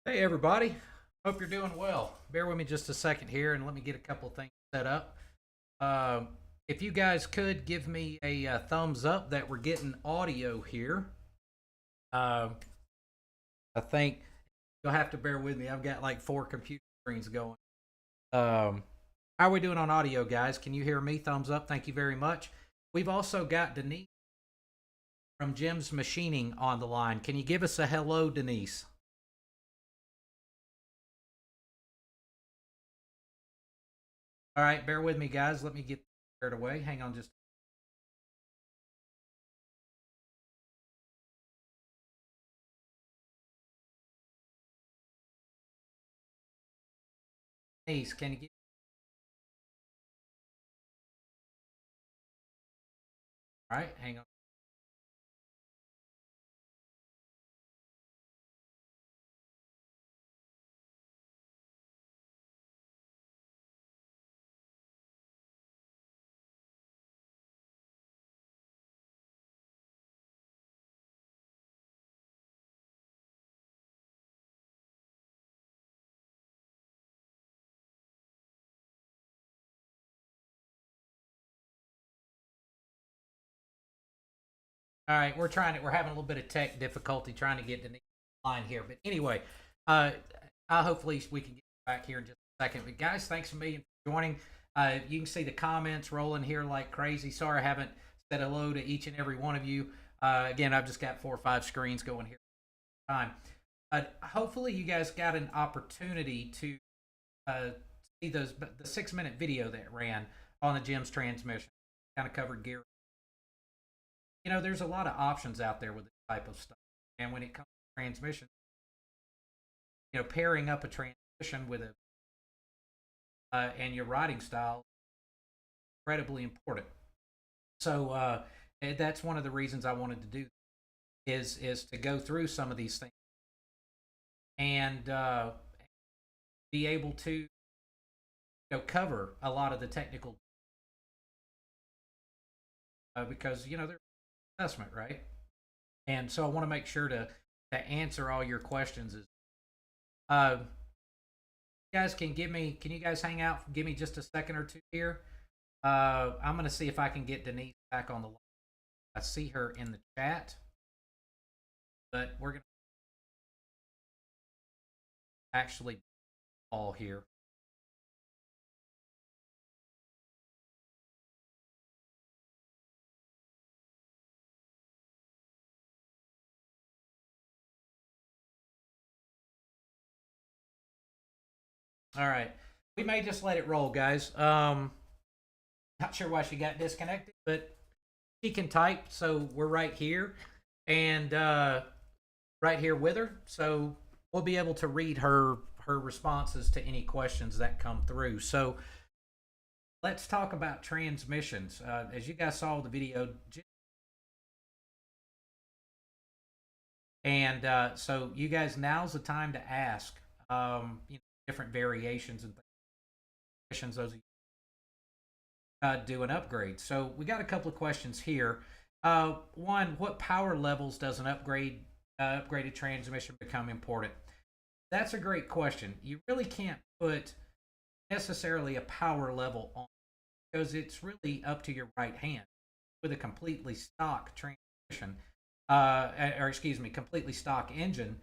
Hey everybody, hope you're doing well. Bear with me just a second here and let me get a couple of things set up. Uh, if you guys could give me a, thumbs up that we're getting audio here. Uh, I think you'll have to bear with me. I've got like four computer screens going. How are we doing on audio, guys? Can you hear me? Thumbs up. Thank you very much. We've also got Denise from JIMS Machining on the line. Can you give us a hello, Denise? All right, bear with me, guys. Let me get squared away. Hang on just. Denise, can you get. All right, hang on. All right, we're trying to. We're having a little bit of tech difficulty trying to get the line here, but anyway, uh, hopefully we can get back here in just a second. But guys, thanks a million for joining. You can see the comments rolling here like crazy. Sorry, I haven't said hello to each and every one of you. Again, I've just got 4 or 5 screens going here at a time. Hopefully, you guys got an opportunity to uh, see the 6 minute video that ran on the GEMS transmission. Kind of covered gear. There's a lot of options out there with this type of stuff. And when it comes to transmission, pairing up a transmission with a and your riding style is incredibly important. So that's one of the reasons I wanted to do is to go through some of these things and be able to cover a lot of the technical because there's assessment, right? And so I want to make sure to answer all your questions. Is uh, you guys can you guys hang out? Give me just a second or two here. I'm gonna see if I can get Denise back on the line. I see her in the chat, but we're gonna actually call here. All right, we may just let it roll, guys. Not sure why she got disconnected, but she can type, so we're right here and right here with her. So we'll be able to read her responses to any questions that come through. So let's talk about transmissions. As you guys saw the video, and so you guys, now's the time to ask different variations and things. Those do an upgrade. So we got a couple of questions here. One, what power levels does an upgraded transmission become important? That's a great question. You really can't put necessarily a power level on because it's really up to your right hand. With a completely stock transmission, or excuse me, completely stock engine,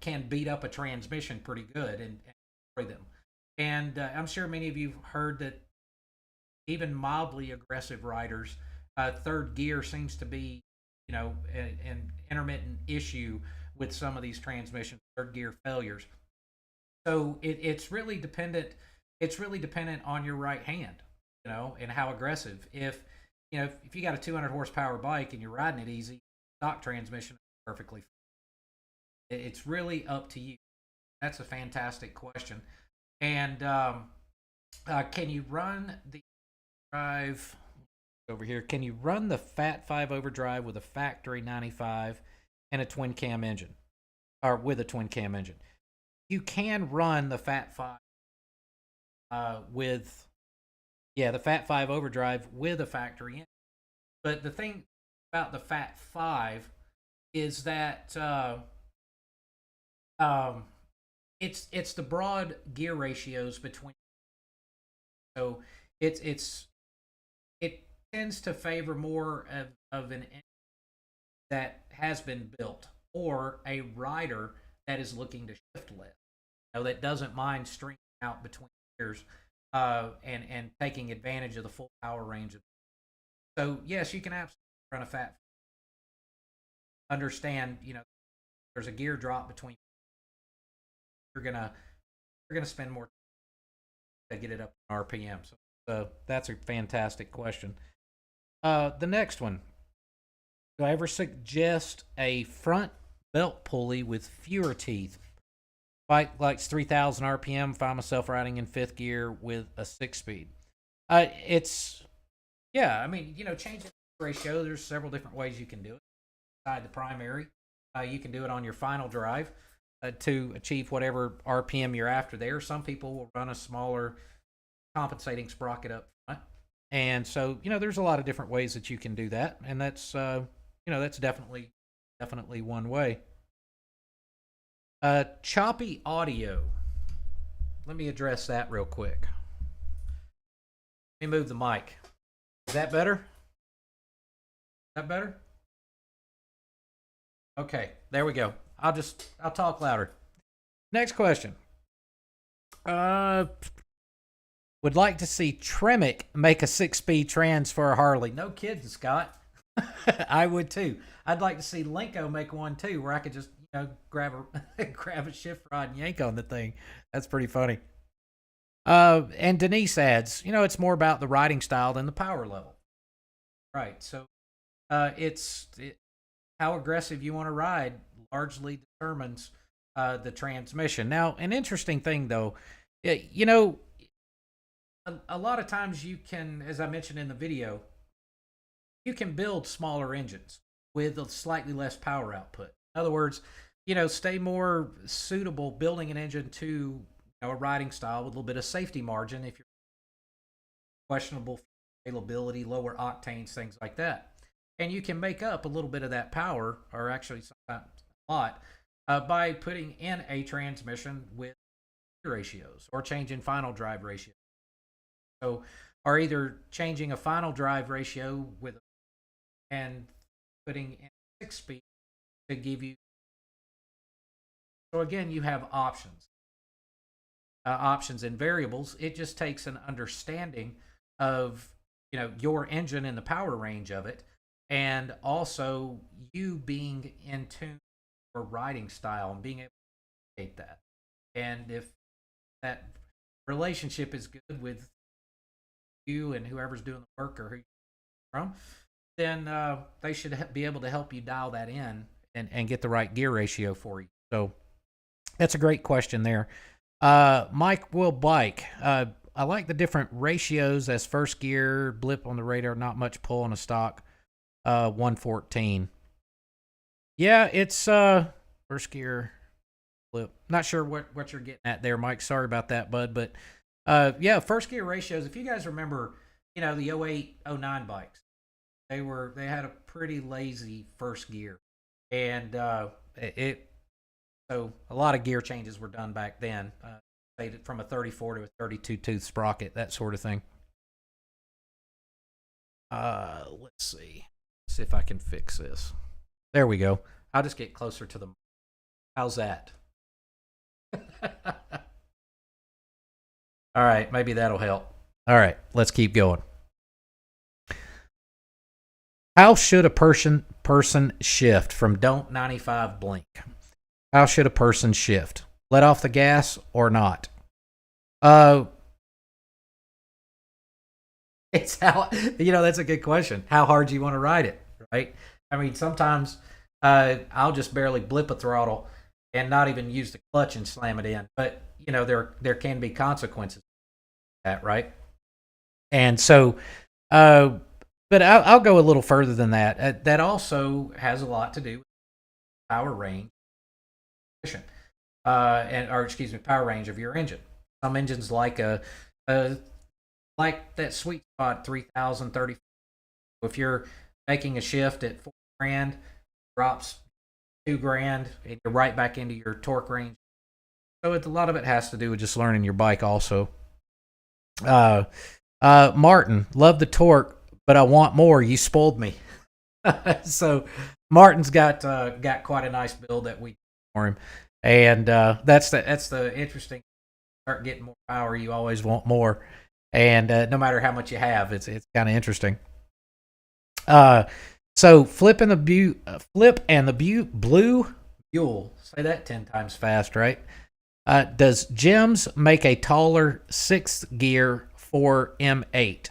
can beat up a transmission pretty good and destroy them. And I'm sure many of you have heard that even mildly aggressive riders, third gear seems to be, an intermittent issue with some of these transmission third gear failures. So it's really dependent. It's really dependent on your right hand, and how aggressive. If you got a 200 horsepower bike and you're riding it easy, stock transmission is perfectly fine. It's really up to you. That's a fantastic question. And can you run the drive over here? Can you run the Fat 5 overdrive with a factory 95 and a twin cam engine, or with a twin cam engine? You can run the Fat 5 with, yeah, the Fat 5 overdrive with a factory engine. But the thing about the Fat 5 is that Um, it's the broad gear ratios between. So it's it tends to favor more of an engine that has been built or a rider that is looking to shift left. That doesn't mind stringing out between gears and taking advantage of the full power range. So yes, you can absolutely run a fat. Understand, there's a gear drop between. You're gonna you're gonna spend more to get it up in RPM. So that's a fantastic question. The next one. Do I ever suggest a front belt pulley with fewer teeth? Bike likes 3,000 RPM. Find myself riding in fifth gear with a 6 speed. It's Yeah. I mean, changing the ratio. There's several different ways you can do it. Inside the primary, you can do it on your final drive to achieve whatever RPM you're after. There, some people will run a smaller compensating sprocket up front, and so there's a lot of different ways that you can do that, and that's definitely one way. Choppy audio. Let me address that real quick. Let me move the mic. Is that better? Is that better? Okay, there we go. I'll talk louder. Next question. Uh, would like to see Tremec make a 6 speed trans for a Harley. No kidding, Scott. I would too. I'd like to see Linko make one too, where I could just grab a grab a shift rod and yank on the thing. That's pretty funny. And Denise adds, it's more about the riding style than the power level. Right. So, how aggressive you want to ride largely determines the transmission. Now, an interesting thing though, a lot of times you can, as I mentioned in the video, you can build smaller engines with a slightly less power output. In other words, stay more suitable building an engine to a riding style with a little bit of safety margin if you're questionable availability, lower octanes, things like that. And you can make up a little bit of that power, or actually sometimes a lot, by putting in a transmission with ratios or changing final drive ratio. So, or either changing a final drive ratio with and putting in 6 speed to give you. So again, you have options and variables. It just takes an understanding of your engine and the power range of it, and also you being in tune for riding style and being able to communicate that. And if that relationship is good with you and whoever's doing the work or who you're from, then they should be able to help you dial that in and get the right gear ratio for you. So that's a great question there. Mike will bike. I like the different ratios as first gear, blip on the radar, not much pull on a stock 114. Yeah, it's first gear, blip. Not sure what you're getting at there, Mike. Sorry about that, bud. But yeah, first gear ratios. If you guys remember, the 08, 09 bikes, they had a pretty lazy first gear, and so a lot of gear changes were done back then, from a 34 to a 32 tooth sprocket, that sort of thing. Let's see if I can fix this. There we go. I'll just get closer to the. How's that? All right, maybe that'll help. All right, let's keep going. How should a person shift from don't 95 blink? How should a person shift? Let off the gas or not? It's how that's a good question. How hard do you want to ride it, right? I mean, sometimes I'll just barely blip a throttle and not even use the clutch and slam it in. But there can be consequences to that, right? And so, but I'll go a little further than that. That also has a lot to do with power range, power range of your engine. Some engines like like that sweet spot 3,030. If you're making a shift at $4,000, drops $2,000, and you're right back into your torque range. So a lot of it has to do with just learning your bike also. Martin, love the torque, but I want more. You spoiled me. So Martin's got quite a nice build that we for him, and that's the interesting. Start getting more power, you always want more, and no matter how much you have, it's kind of interesting. So Flip and the Blue Buell. Say that 10 times fast, right? Does JIMS make a taller 6th gear for M8?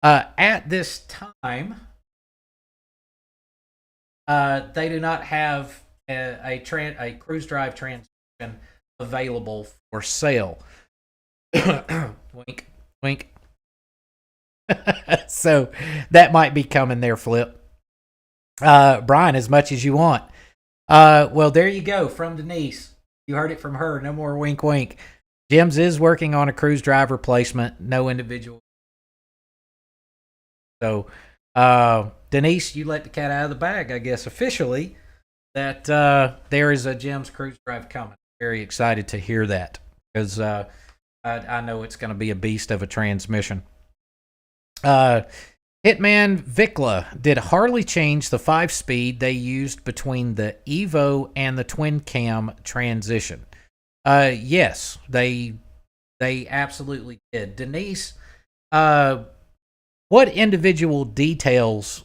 At this time, they do not have a cruise drive transmission available for sale. Wink, wink. So that might be coming there, Flip. Brian, as much as you want. Well, there you go from Denise. You heard it from her. No more wink, wink. JIMS is working on a cruise drive replacement. No individual. So, Denise, you let the cat out of the bag, I guess, officially, that there is a JIMS cruise drive coming. Very excited to hear that, because I know it's going to be a beast of a transmission. Hitman Vikla, did Harley change the 5-speed they used between the Evo and the twin cam transition? Yes, they absolutely did. Denise, what individual details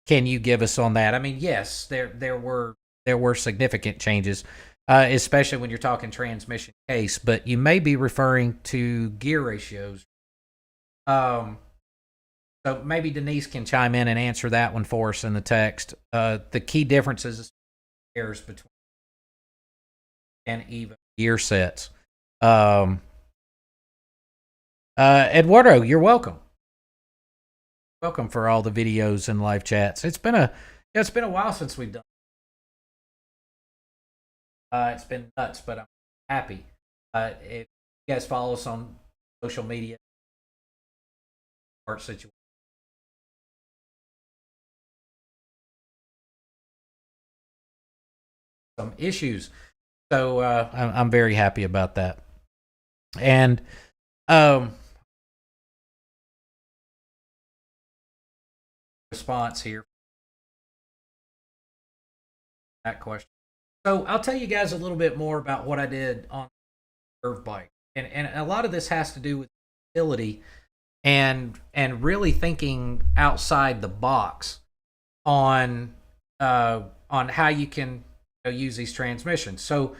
can you give us on that? I mean, yes, there were significant changes, especially when you're talking transmission case, but you may be referring to gear ratios. So maybe Denise can chime in and answer that one for us in the text. The key differences pairs between and Evo gear sets. Eduardo, you're welcome. Welcome for all the videos and live chats. It's been a while since we've done. It's been nuts, but I'm happy. If you guys follow us on social media, art situation. Some issues, so I'm very happy about that. And response here that question. So I'll tell you guys a little bit more about what I did on the curve bike, and a lot of this has to do with utility and really thinking outside the box on how you can use these transmissions. So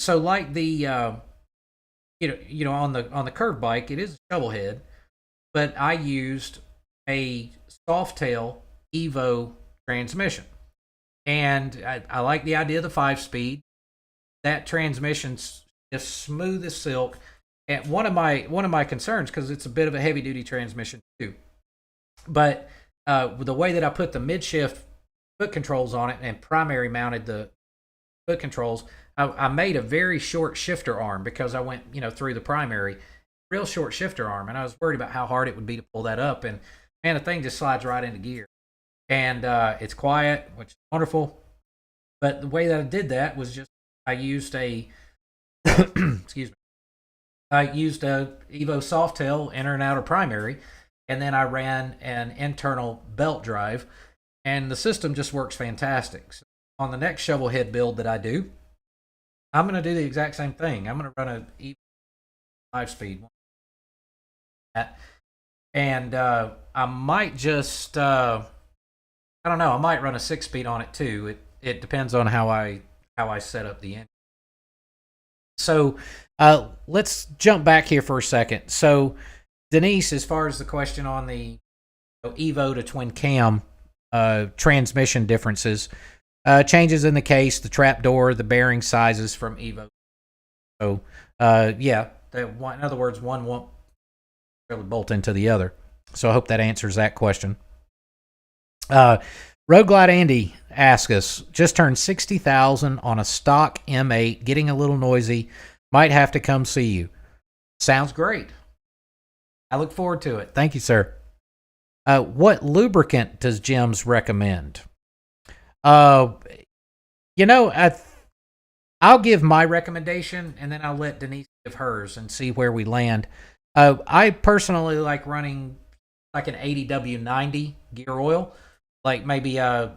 like the on the curve bike, it is a shovel head, but I used a Softail Evo transmission, and I like the idea of the 5-speed. That transmission's just smooth as silk. And one of my concerns, because it's a bit of a heavy duty transmission too, but the way that I put the midshift foot controls on it and primary mounted the foot controls, I made a very short shifter arm because I went through the primary, real short shifter arm, and I was worried about how hard it would be to pull that up, and man, the thing just slides right into gear, and it's quiet, which is wonderful. But the way that I did that was just I used a excuse me, I used a Evo Softail inner and outer primary, and then I ran an internal belt drive, and the system just works fantastic. So on the next shovel head build that I do, I'm going to do the exact same thing. I'm going to run a Evo 5-speed, and I might just I don't know. I might run a 6-speed on it too. It depends on how I set up the engine. So let's jump back here for a second. So Denise, as far as the question on the Evo to twin cam transmission differences, changes in the case, the trap door, the bearing sizes from Evo. So yeah, in other words, one won't really bolt into the other. So I hope that answers that question. Road Glide Andy asks us, just turned 60,000 on a stock M8, getting a little noisy. Might have to come see you. Sounds great. I look forward to it. Thank you, sir. What lubricant does JIMS recommend? You know, I'll give my recommendation, and then I'll let Denise give hers and see where we land. I personally like running like an 80W90 gear oil, like maybe an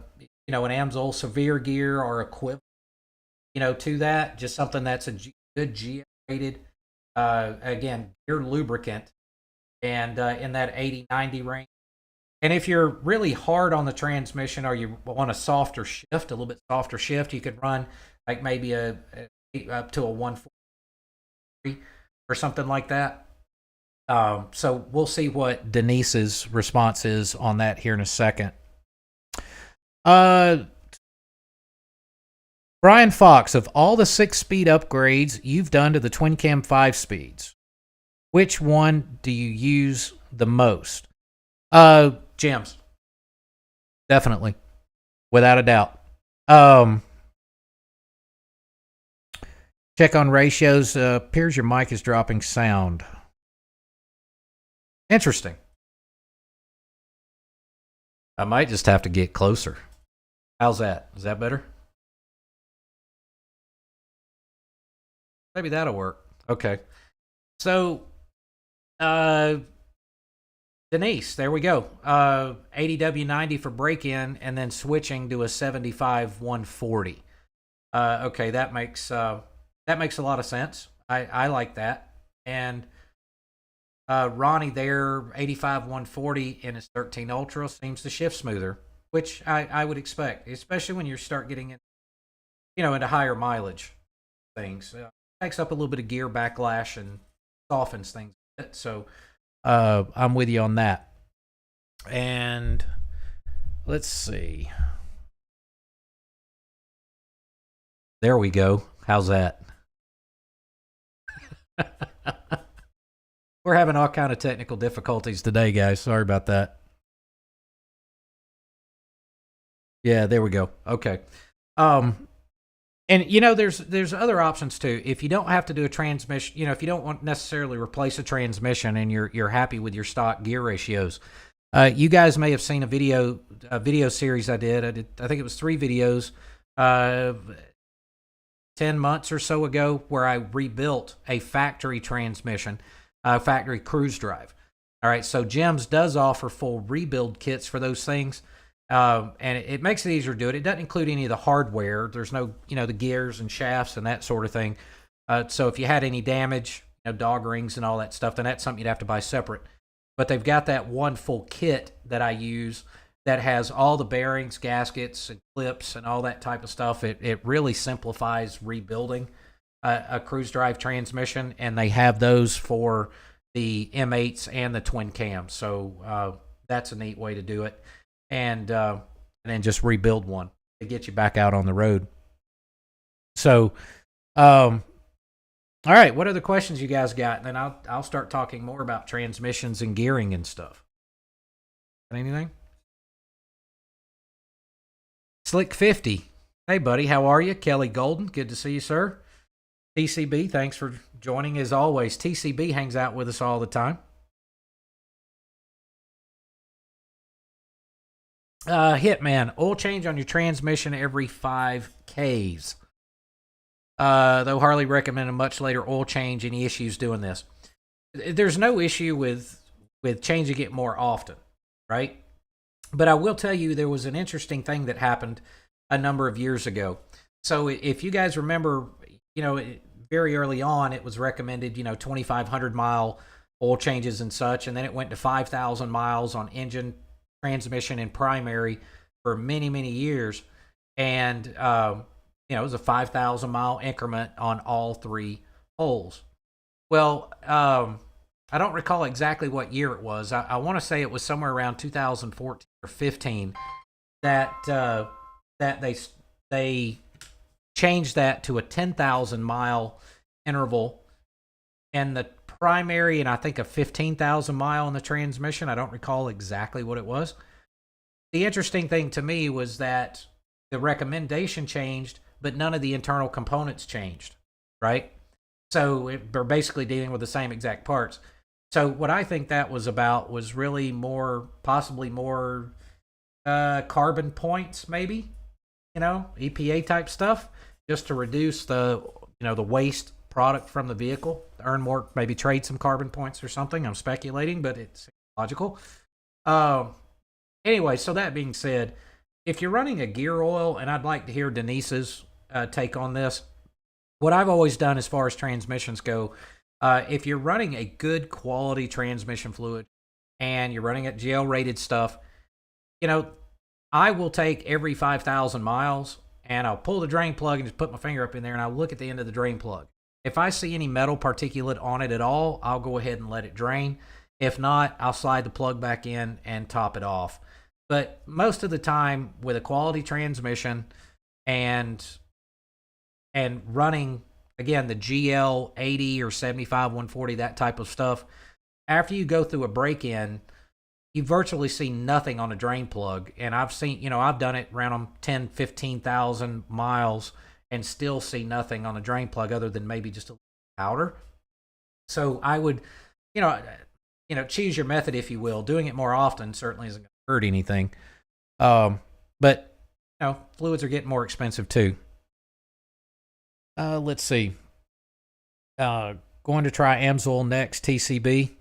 Amsoil Severe gear or equivalent, to that. Just something that's a good G rated, again, gear lubricant, and in that 80-90 range. And if you're really hard on the transmission or you want a softer shift, a little bit softer shift, you could run like maybe up to a 140 or something like that. So we'll see what Denise's response is on that here in a second. Brian Fox, of all the 6-speed upgrades you've done to the twin cam 5 speeds, which one do you use the most? JIMS. Definitely. Without a doubt. Check on ratios. Appears your mic is dropping sound. Interesting. I might just have to get closer. How's that? Is that better? Maybe that'll work. Okay. So, Denise, there we go. 80W90 for break-in, and then switching to a 75-140. Okay, that makes a lot of sense. I like that. And Ronnie there, 85-140 in his 13 Ultra seems to shift smoother, which I would expect, especially when you start getting into higher mileage things. Takes up a little bit of gear backlash and softens things a bit. So I'm with you on that. And let's see. There we go. How's that? We're having all kind of technical difficulties today, guys. Sorry about that. Yeah, there we go. Okay. And there's other options too. If you don't have to do a transmission, if you don't want necessarily replace a transmission and you're happy with your stock gear ratios, you guys may have seen a video series I did. I think it was 3 videos, 10 months or so ago, where I rebuilt a factory transmission, factory cruise drive. All right, so JIMS does offer full rebuild kits for those things. And it makes it easier to do it. It doesn't include any of the hardware. There's no, the gears and shafts and that sort of thing. So if you had any damage, dog rings and all that stuff, then that's something you'd have to buy separate. But they've got that one full kit that I use that has all the bearings, gaskets, and clips, and all that type of stuff. It really simplifies rebuilding a cruise drive transmission, and they have those for the M8s and the twin cams. So that's a neat way to do it. And then just rebuild one to get you back out on the road. So, all right, what other questions you guys got? And then I'll start talking more about transmissions and gearing and stuff. Got anything? Slick 50. Hey, buddy, how are you? Kelly Golden, good to see you, sir. TCB, thanks for joining as always. TCB hangs out with us all the time. Hitman, oil change on your transmission every 5Ks. Though Harley recommended a much later oil change. Any issues doing this? There's no issue with changing it more often, right? But I will tell you there was an interesting thing that happened a number of years ago. So if you guys remember, very early on it was recommended, 2,500 mile oil changes and such, and then it went to 5,000 miles on engine, transmission, and primary for many, many years. And it was a 5,000 mile increment on all 3 holes. Well, I don't recall exactly what year it was. I want to say it was somewhere around 2014 or 15 that they changed that to a 10,000 mile interval, and the primary, and I think a 15,000 mile in the transmission. I don't recall exactly what it was. The interesting thing to me was that the recommendation changed, but none of the internal components changed, right? So we're basically dealing with the same exact parts. So what I think that was about was really possibly more carbon points, maybe, EPA type stuff, just to reduce the the waste product from the vehicle, earn more, maybe trade some carbon points or something. I'm speculating, but it's logical. Anyway, so that being said, if you're running a gear oil, and I'd like to hear Denise's take on this, what I've always done as far as transmissions go, if you're running a good quality transmission fluid and you're running at GL rated stuff, I will take every 5,000 miles and I'll pull the drain plug and just put my finger up in there and I'll look at the end of the drain plug. If I see any metal particulate on it at all, I'll go ahead and let it drain. If not, I'll slide the plug back in and top it off. But most of the time with a quality transmission and running, again, the GL 80 or 75 140, that type of stuff, after you go through a break-in, you virtually see nothing on a drain plug. And I've seen, I've done it around 10, 15,000 miles and still see nothing on a drain plug other than maybe just a little powder. So I would, choose your method, if you will. Doing it more often certainly isn't going to hurt anything. But, fluids are getting more expensive too. Let's see. Going to try Amsoil next, TCB.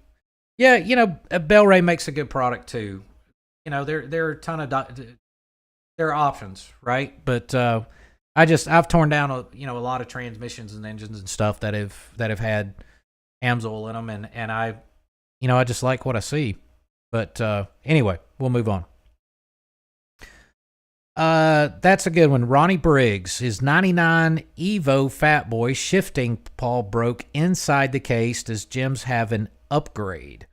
Yeah, Bel-Ray makes a good product too. There are a ton of there are options, right? But I've torn down a lot of transmissions and engines and stuff that have had Amsoil in them, and I just like what I see. But anyway, we'll move on. That's a good one. Ronnie Briggs, his 99 Evo Fat Boy shifting pawl broke inside the case. Does JIMS have an upgrade?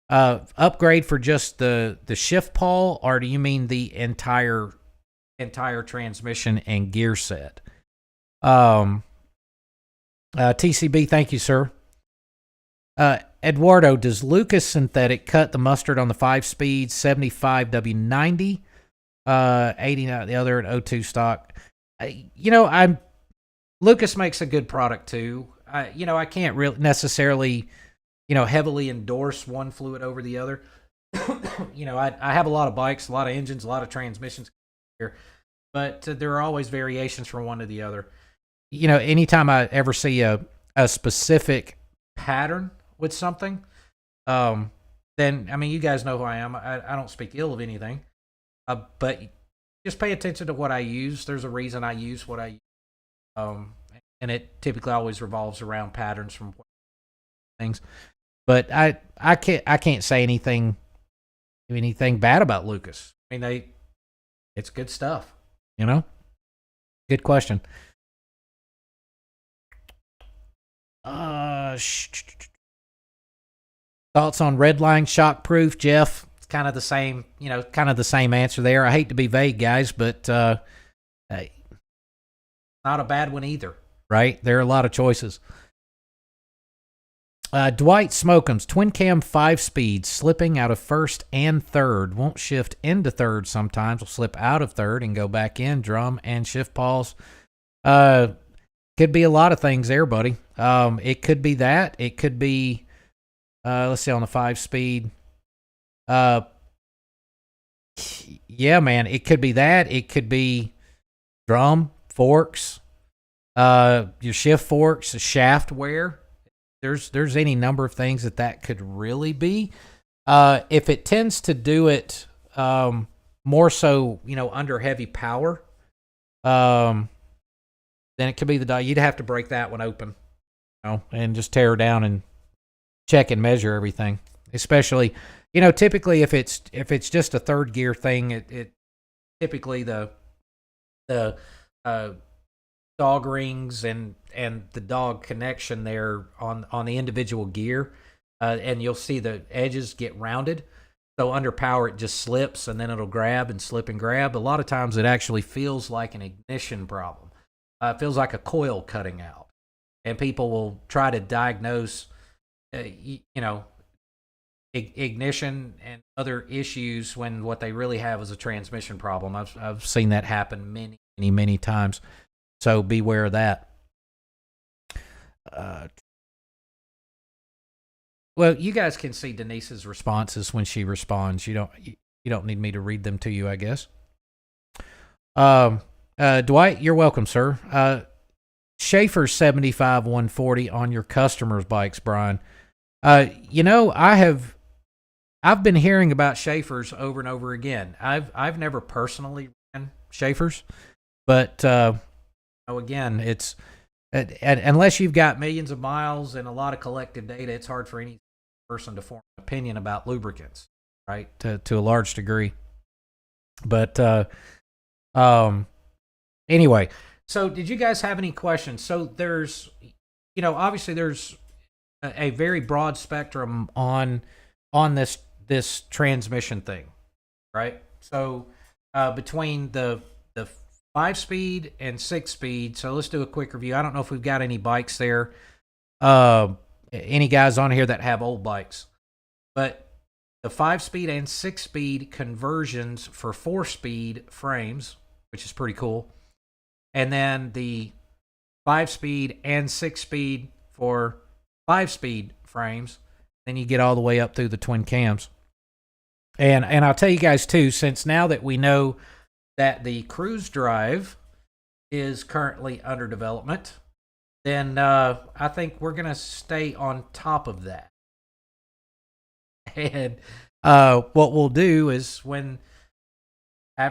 Upgrade for just the shift pawl, or do you mean the entire transmission and gear set? TCB, thank you, sir. Eduardo, does Lucas Synthetic cut the mustard on the 5-speed 75W90? 89 the other at O2 stock. Lucas makes a good product too. I can't really necessarily heavily endorse one fluid over the other. I have a lot of bikes, a lot of engines, a lot of transmissions here, but there are always variations from one to the other. Anytime I ever see a specific pattern with something, then you guys know who I am. I don't speak ill of anything. But just pay attention to what I use. There's a reason I use what I use. And it typically always revolves around patterns from things. But I can't say anything bad about Lucas. It's good stuff, Good question. Thoughts on Redline shockproof, Jeff? Kind of the same answer there. I hate to be vague, guys, but not a bad one either, right? There are a lot of choices. Dwight Smokums, twin cam 5-speed, slipping out of first and third. Won't shift into third sometimes. Will slip out of third and go back in, drum and shift pawls. Could be a lot of things there, buddy. It could be that. It could be, let's see, on the 5-speed. Yeah, man, it could be that. It could be drum, forks, your shift forks, shaft wear. There's any number of things that could really be. If it tends to do it more so, under heavy power, then it could be the die. You'd have to break that one open, and just tear down and check and measure everything. Especially, typically if it's just a third gear thing, it typically the dog rings and the dog connection there on the individual gear, and you'll see the edges get rounded. So under power, it just slips and then it'll grab and slip and grab. A lot of times it actually feels like an ignition problem. It feels like a coil cutting out, and people will try to diagnose, ignition and other issues when what they really have is a transmission problem. I've seen that happen many times. So beware of that. Well, you guys can see Denise's responses when she responds. You don't need me to read them to you, I guess. Dwight, you're welcome, sir. Schaefer 75-140 on your customers' bikes, Brian. You know, I've been hearing about Schaefers over and over again. I've never personally ran Schaefers, but again, it's unless you've got millions of miles and a lot of collective data, it's hard for any person to form an opinion about lubricants, right? To a large degree. But anyway, so did you guys have any questions? So there's, you know, obviously there's a very broad spectrum on this transmission thing, right? So between the 5-speed and 6-speed. So let's do a quick review. I don't know if we've got any bikes there. Any guys on here that have old bikes, but the 5-speed and 6-speed conversions for 4-speed frames, which is pretty cool. And then the 5-speed and 6-speed for 5-speed frames. Then you get all the way up through the twin cams. And I'll tell you guys too, since now that we know that the cruise drive is currently under development, then I think we're going to stay on top of that. And what we'll do is when,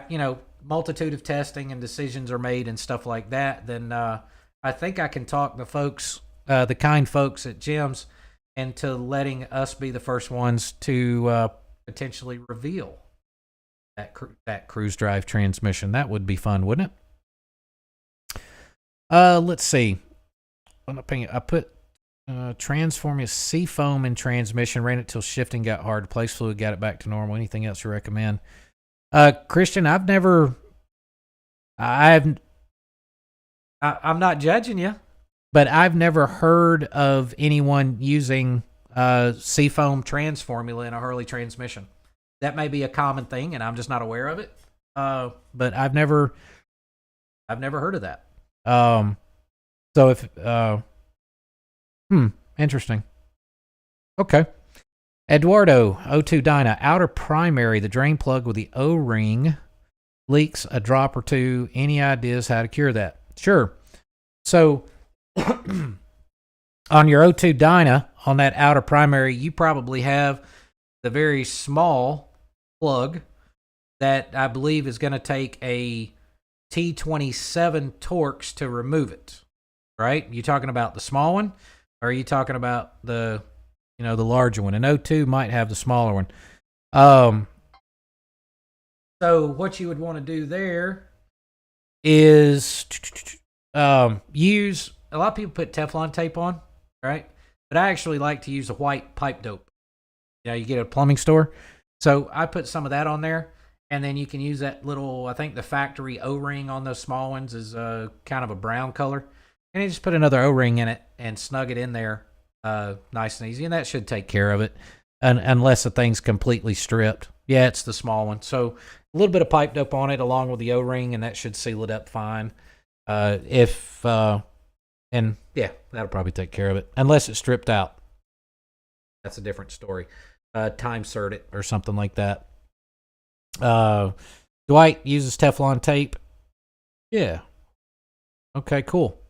you know, multitude of testing and decisions are made and stuff like that, then I think I can talk the folks, the kind folks at JIMS, into letting us be the first ones to potentially reveal that cruise drive transmission. That would be fun, wouldn't it? Let's see. I put transforming seafoam in transmission, ran it till shifting got hard, place fluid, got it back to normal. Anything else you recommend? Christian, I'm not judging you, but I've never heard of anyone using seafoam trans formula in a Hurley transmission. That may be a common thing, and I'm just not aware of it. But I've never heard of that. So if interesting. Okay. Eduardo, O2 Dyna, outer primary, the drain plug with the O-ring leaks a drop or two. Any ideas how to cure that? Sure. So on your O2 Dyna, on that outer primary, you probably have the very small plug that I believe is going to take a T27 Torx to remove it, right? You talking about the small one, or are you talking about the larger one? An O2 might have the smaller one. So what you would want to do there is use, a lot of people put Teflon tape on, right? But I actually like to use a white pipe dope. You know, you get at a plumbing store. So I put some of that on there, and then you can use that little, I think the factory O-ring on those small ones is kind of a brown color. And you just put another O-ring in it and snug it in there nice and easy, and that should take care of it, unless the thing's completely stripped. Yeah, it's the small one. So a little bit of pipe dope on it along with the O-ring, and that should seal it up fine. And yeah, that'll probably take care of it, unless it's stripped out. That's a different story. Time cert it or something like that. Dwight uses Teflon tape. Yeah. Okay, cool.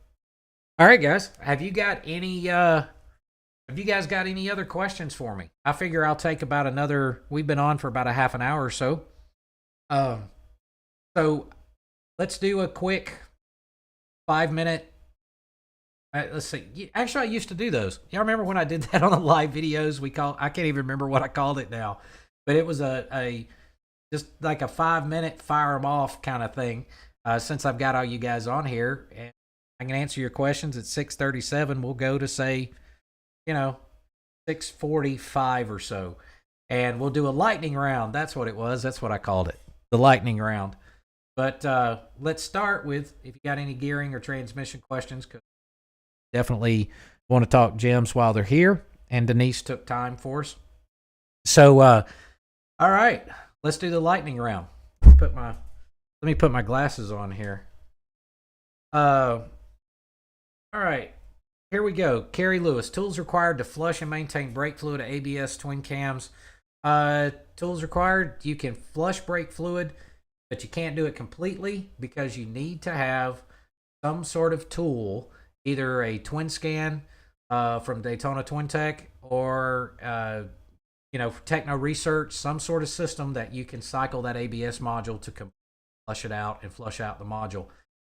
All right, guys. Have you guys got any other questions for me? I figure I'll take about another, we've been on for about a half an hour or so. So let's do a quick 5-minute. Let's see. Actually, I used to do those. Y'all remember when I did that on the live videos? I can't even remember what I called it now, but it was a just like a 5-minute fire them off kind of thing. Since I've got all you guys on here, and I can answer your questions at 6:37. We'll go to say, 6:45 or so, and we'll do a lightning round. That's what it was. That's what I called it, the lightning round. But let's start with, if you got any gearing or transmission questions, because definitely want to talk JIMS while they're here, and Denise took time for us. So, all right, let's do the lightning round. Let me put my glasses on here. All right, here we go. Carrie Lewis, tools required to flush and maintain brake fluid at ABS twin cams. Tools required, you can flush brake fluid but you can't do it completely because you need to have some sort of tool, either a twin scan from Daytona Twin Tech, or Techno Research, some sort of system that you can cycle that ABS module to flush it out and flush out the module.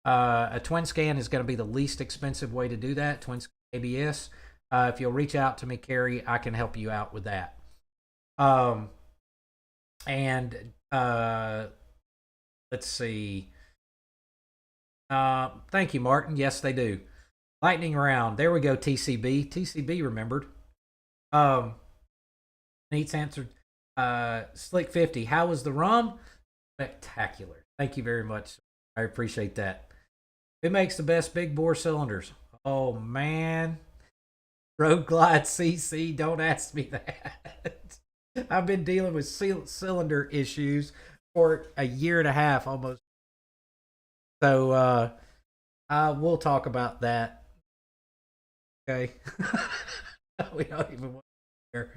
A twin scan is going to be the least expensive way to do that. Twin scan ABS. If you'll reach out to me, Carrie, I can help you out with that. Let's see. Thank you, Martin. Yes, they do. Lightning round. There we go. TCB remembered. Neat's answered. Slick 50. How was the rum? Spectacular. Thank you very much. I appreciate that. Who makes the best big bore cylinders? Oh man, Road Glide CC. Don't ask me that. I've been dealing with cylinder issues for a year and a half almost. So we'll talk about that. Okay. We don't even want to hear.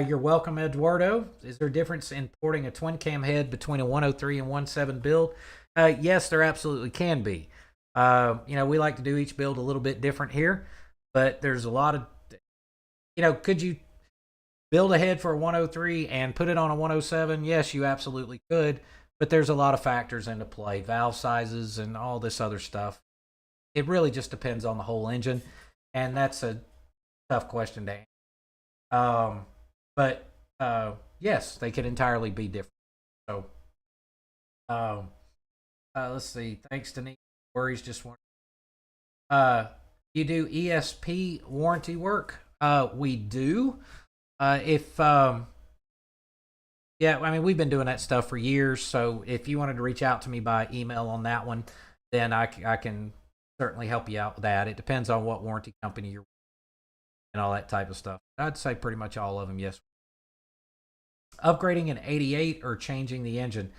You're welcome, Eduardo. Is there a difference in porting a twin cam head between a 103 and 17 build? Yes, there absolutely can be. We like to do each build a little bit different here, but there's a lot of, could you build a head for a 103 and put it on a 107? Yes, you absolutely could, but there's a lot of factors into play, valve sizes and all this other stuff. It really just depends on the whole engine, and that's a tough question to answer. But yes, they could entirely be different. So, let's see. Thanks, Denise. Worries just one. You do ESP warranty work? We do. We've been doing that stuff for years. So if you wanted to reach out to me by email on that one, then I can certainly help you out with that. It depends on what warranty company you're with and all that type of stuff. I'd say pretty much all of them, yes. Upgrading an 88 or changing the engine?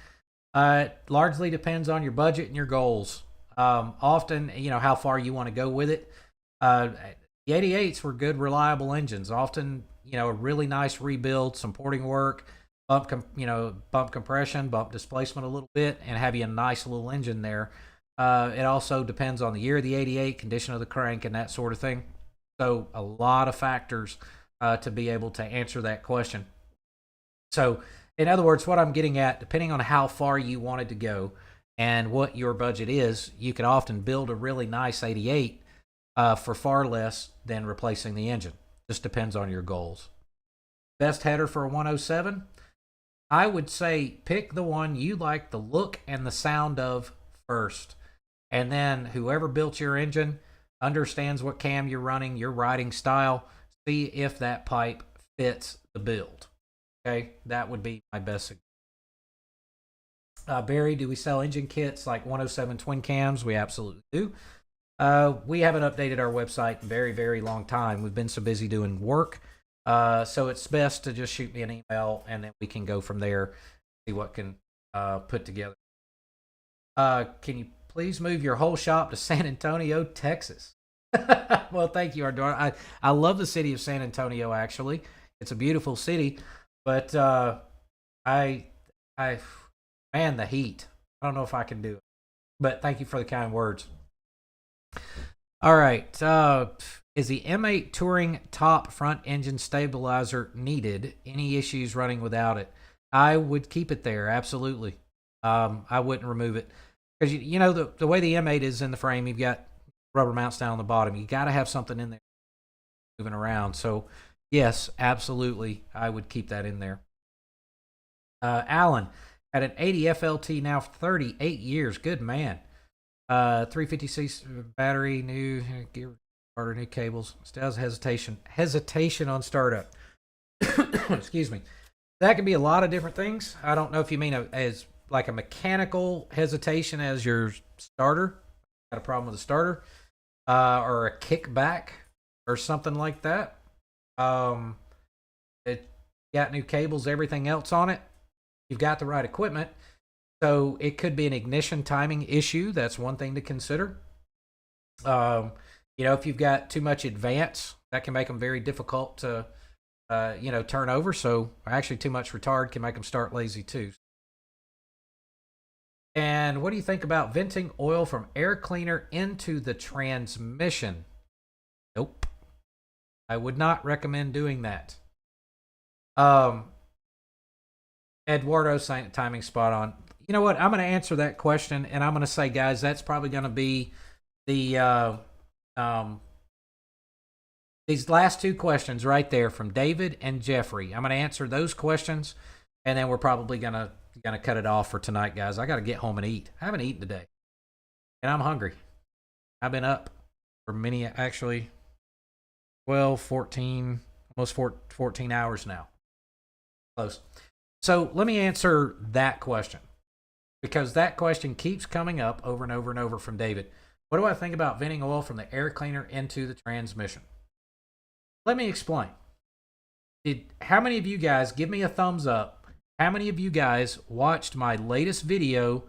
Largely depends on your budget and your goals. Often, how far you want to go with it. The 88s were good, reliable engines. Often, a really nice rebuild, some porting work, bump compression, bump displacement a little bit, and have you a nice little engine there. It also depends on the year of the 88, condition of the crank, and that sort of thing. So a lot of factors to be able to answer that question. So in other words, what I'm getting at, depending on how far you wanted to go and what your budget is, you can often build a really nice 88 for far less than replacing the engine. Just depends on your goals. Best header for a 107? I would say pick the one you like the look and the sound of first. And then whoever built your engine understands what cam you're running, your riding style. See if that pipe fits the build. Okay, that would be my best suggestion. Barry, do we sell engine kits like 107 twin cams? We absolutely do. We haven't updated our website in a very, very long time. We've been so busy doing work. So it's best to just shoot me an email and then we can go from there, see what can put together. Can you please move your whole shop to San Antonio, Texas? Well, thank you, Ardor. I love the city of San Antonio, actually. It's a beautiful city, but man, the heat. I don't know if I can do it, but thank you for the kind words. All right. Is the M8 Touring top front engine stabilizer needed? Any issues running without it? I would keep it there. Absolutely. I wouldn't remove it because the way the M8 is in the frame, you've got rubber mounts down on the bottom. You got to have something in there moving around. So yes, absolutely. I would keep that in there. Alan, at an 80 FLT now for 38 years. Good man. 350cc battery, new gear, starter, new cables. Still has hesitation on startup. Excuse me. That can be a lot of different things. I don't know if you mean as like a mechanical hesitation as your starter. Got a problem with the starter, or a kickback or something like that. It got new cables, everything else on it. You've got the right equipment. So it could be an ignition timing issue. That's one thing to consider. If you've got too much advance, that can make them very difficult to turn over. So actually too much retard can make them start lazy too. And what do you think about venting oil from air cleaner into the transmission? Nope. I would not recommend doing that. Eduardo saying timing spot on. You know what? I'm going to answer that question, and I'm going to say, guys, that's probably going to be the these last two questions right there from David and Jeffrey. I'm going to answer those questions, and then we're probably gonna cut it off for tonight, guys. I got to get home and eat. I haven't eaten today, and I'm hungry. I've been up for actually 12, 14, almost 14 hours now. Close. So let me answer that question, because that question keeps coming up over and over and over from David. What do I think about venting oil from the air cleaner into the transmission? Let me explain. How many of you guys, give me a thumbs up, how many of you guys watched my latest video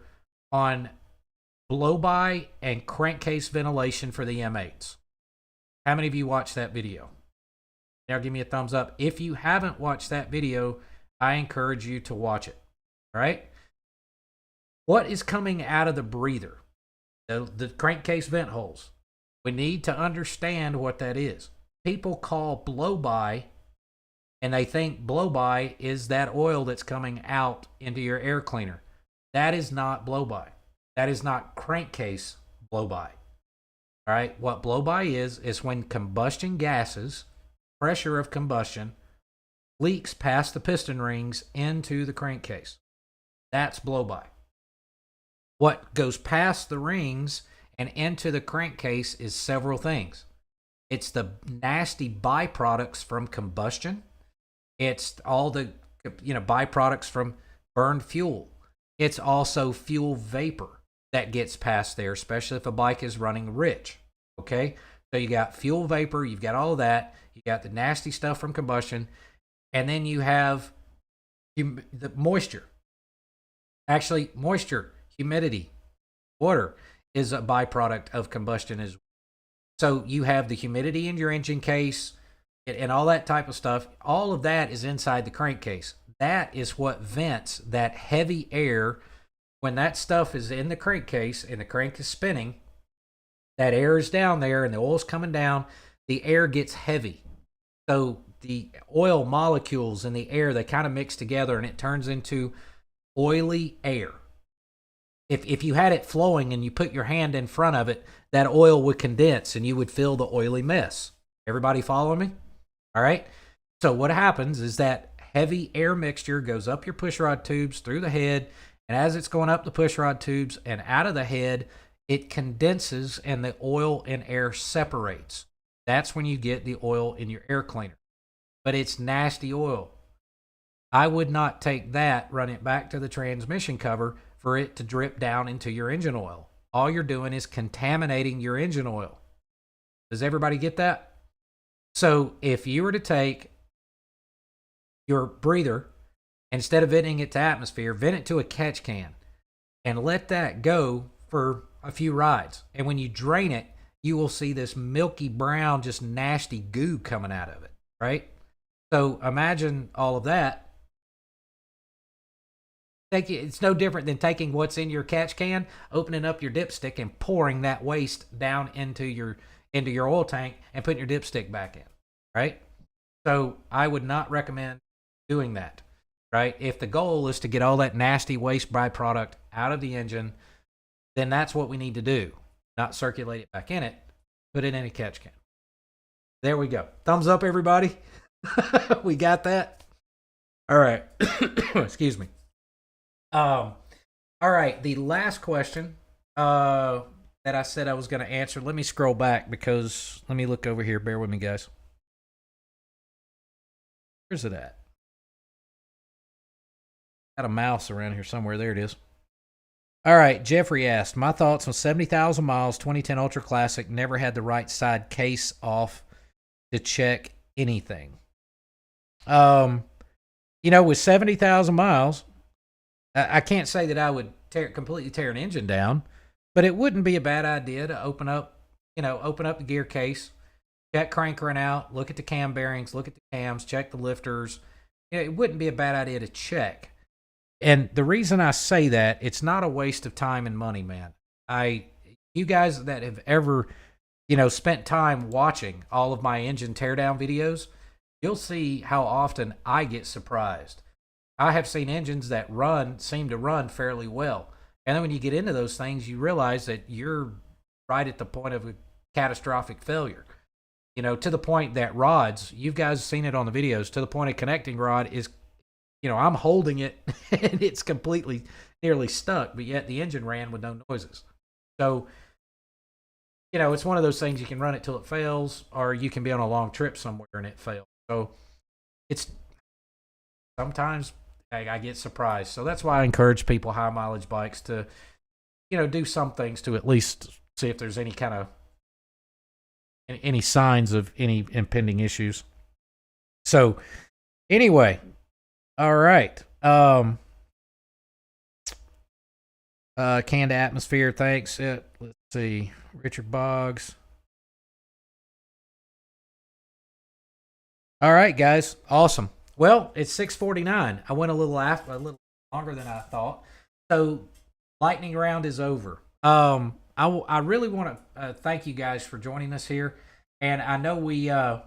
on blow-by and crankcase ventilation for the M8s? How many of you watched that video? Now give me a thumbs up. If you haven't watched that video, I encourage you to watch it. All right? What is coming out of the breather? The crankcase vent holes. We need to understand what that is. People call blow-by, and they think blow-by is that oil that's coming out into your air cleaner. That is not blow-by. That is not crankcase blow-by. All right? What blow-by is when combustion gases, pressure of combustion, leaks past the piston rings into the crankcase. That's blow-by. What goes past the rings and into the crankcase is several things. It's the nasty byproducts from combustion. It's all the byproducts from burned fuel. It's also fuel vapor that gets past there, especially if a bike is running rich. Okay? So you got fuel vapor, you've got all of that, you got the nasty stuff from combustion, and then you have the moisture. Actually, moisture, humidity, water is a byproduct of combustion as well. So you have the humidity in your engine case and all that type of stuff. All of that is inside the crankcase. That is what vents that heavy air. When that stuff is in the crankcase and the crank is spinning, that air is down there and the oil's coming down, the air gets heavy. So the oil molecules in the air, they kind of mix together and it turns into oily air. If you had it flowing and you put your hand in front of it, that oil would condense and you would feel the oily mess. Everybody follow me? All right. So what happens is that heavy air mixture goes up your pushrod tubes through the head. And as it's going up the pushrod tubes and out of the head, it condenses and the oil and air separates. That's when you get the oil in your air cleaner. But it's nasty oil. I would not take that, run it back to the transmission cover for it to drip down into your engine oil. All you're doing is contaminating your engine oil. Does everybody get that? So if you were to take your breather, instead of venting it to atmosphere, vent it to a catch can and let that go for a few rides. And when you drain it, you will see this milky brown, just nasty goo coming out of it, right? So imagine all of that. It's no different than taking what's in your catch can, opening up your dipstick and pouring that waste down into your oil tank and putting your dipstick back in, right? So I would not recommend doing that, right? If the goal is to get all that nasty waste byproduct out of the engine, then that's what we need to do. Not circulate it back in it, put it in a catch can. There we go. Thumbs up, everybody. We got that? All right. Excuse me. All right, the last question that I said I was going to answer. Let me scroll back because let me look over here. Bear with me, guys. Where's it at? Got a mouse around here somewhere. There it is. All right, Jeffrey asked, my thoughts on 70,000 miles, 2010 Ultra Classic, never had the right side case off to check anything. With 70,000 miles, I can't say that I would completely tear an engine down, but it wouldn't be a bad idea to open up the gear case check crankering out, look at the cam bearings, look at the cams, check the lifters. It wouldn't be a bad idea to check. And the reason I say that, it's not a waste of time and money, man. You guys that have ever, spent time watching all of my engine teardown videos, you'll see how often I get surprised. I have seen engines that seem to run fairly well. And then when you get into those things, you realize that you're right at the point of a catastrophic failure. To the point that rods, you guys seen it on the videos, to the point of connecting rod is, I'm holding it and it's completely nearly stuck, but yet the engine ran with no noises. So, it's one of those things, you can run it till it fails, or you can be on a long trip somewhere and it fails. So it's sometimes I get surprised. So that's why I encourage people, high mileage bikes, to, do some things to at least see if there's any kind of any signs of any impending issues. So anyway, all right. Canned atmosphere, thanks. Let's see. Richard Boggs. All right, guys. Awesome. Well, it's 6:49. I went a little longer than I thought. So lightning round is over. I really want to thank you guys for joining us here. And I know we I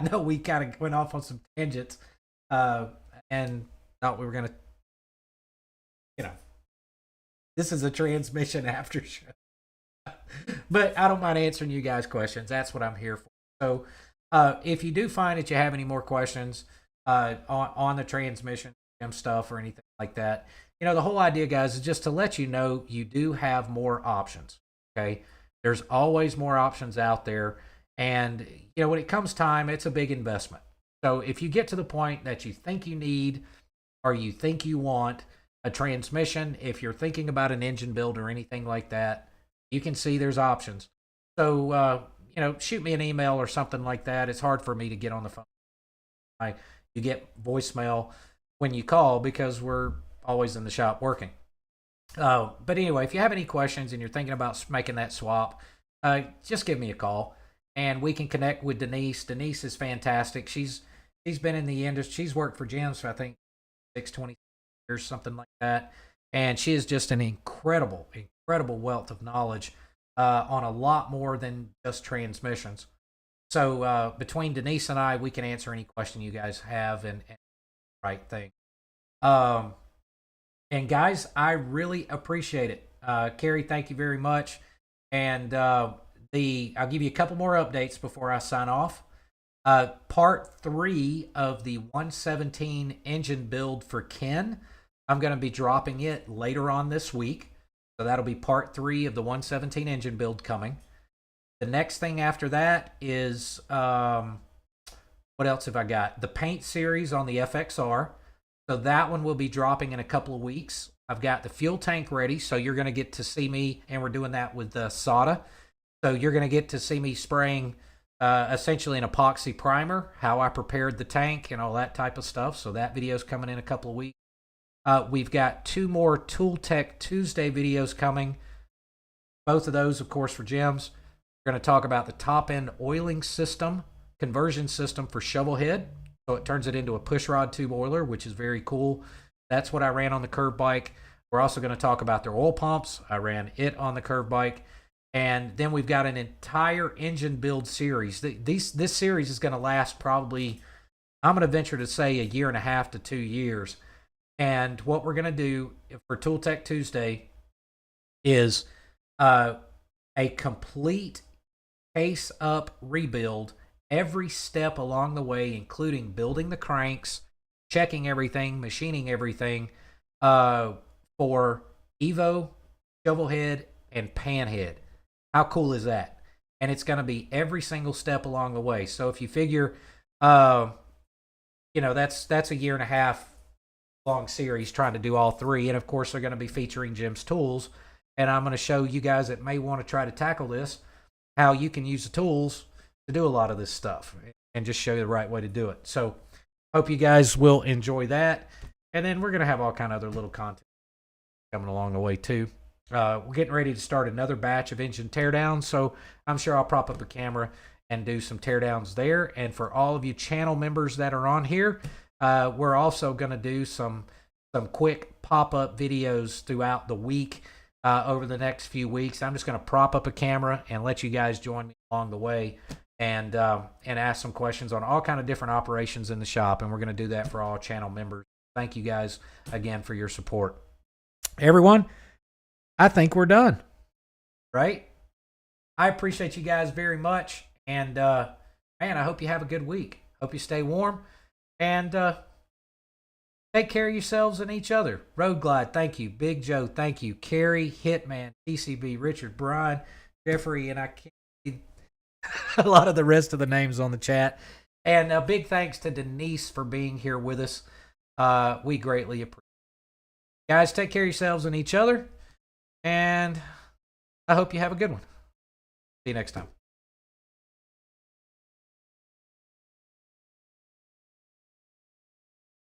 know we kind of went off on some tangents and thought we were going to, this is a transmission after show. But I don't mind answering you guys' questions. That's what I'm here for. So if you do find that you have any more questions on the transmission stuff or anything like that, the whole idea, guys, is just to let you know you do have more options. Okay, there's always more options out there, and when it comes time, it's a big investment. So if you get to the point that you think you need or you think you want a transmission, if you're thinking about an engine build or anything like that, you can see there's options. So shoot me an email or something like that. It's hard for me to get on the phone. You get voicemail when you call because we're always in the shop working. But anyway, if you have any questions and you're thinking about making that swap, just give me a call and we can connect with Denise. Denise is fantastic. She's been in the industry. She's worked for JIMS for, I think, 20 years, something like that. And she is just an incredible wealth of knowledge on a lot more than just transmissions. So between Denise and I, we can answer any question you guys have and right thing. And guys, I really appreciate it. Carrie, thank you very much. And I'll give you a couple more updates before I sign off. Part 3 of the 117 engine build for Ken, I'm going to be dropping it later on this week. So that'll be part 3 of the 117 engine build coming. The next thing after that is, what else have I got? The paint series on the FXR. So that one will be dropping in a couple of weeks. I've got the fuel tank ready, so you're going to get to see me, and we're doing that with soda. So you're going to get to see me spraying essentially an epoxy primer, how I prepared the tank and all that type of stuff. So that video is coming in a couple of weeks. We've got 2 more Tool Tech Tuesday videos coming. Both of those, of course, for JIMS. We're going to talk about the top-end oiling system, conversion system for shovel head. So it turns it into a pushrod tube oiler, which is very cool. That's what I ran on the curve bike. We're also going to talk about their oil pumps. I ran it on the curve bike. And then we've got an entire engine build series. This series is going to last probably, I'm going to venture to say, 1.5 to 2 years. And what we're going to do for Tool Tech Tuesday is a complete case up rebuild, every step along the way, including building the cranks, checking everything, machining everything for Evo, shovel head, and pan head. How cool is that? And it's going to be every single step along the way. So if you figure, that's a 1.5 long series trying to do all 3. And of course, they're going to be featuring JIMS tools. And I'm going to show you guys that may want to try to tackle this, how you can use the tools to do a lot of this stuff and just show you the right way to do it. So hope you guys will enjoy that. And then we're going to have all kind of other little content coming along the way too. We're getting ready to start another batch of engine teardowns, so I'm sure I'll prop up a camera and do some teardowns there. And for all of you channel members that are on here, we're also going to do some quick pop-up videos throughout the week over the next few weeks. I'm just going to prop up a camera and let you guys join me along the way and ask some questions on all kind of different operations in the shop. And we're going to do that for all channel members. Thank you guys again for your support. Everyone, I think we're done, right? I appreciate you guys very much. And, man, I hope you have a good week. Hope you stay warm. And take care of yourselves and each other. Road Glide, thank you. Big Joe, thank you. Carrie, Hitman, TCB, Richard, Brian, Jeffrey, and I can't see a lot of the rest of the names on the chat. And a big thanks to Denise for being here with us. We greatly appreciate it. Guys, take care of yourselves and each other. And I hope you have a good one. See you next time.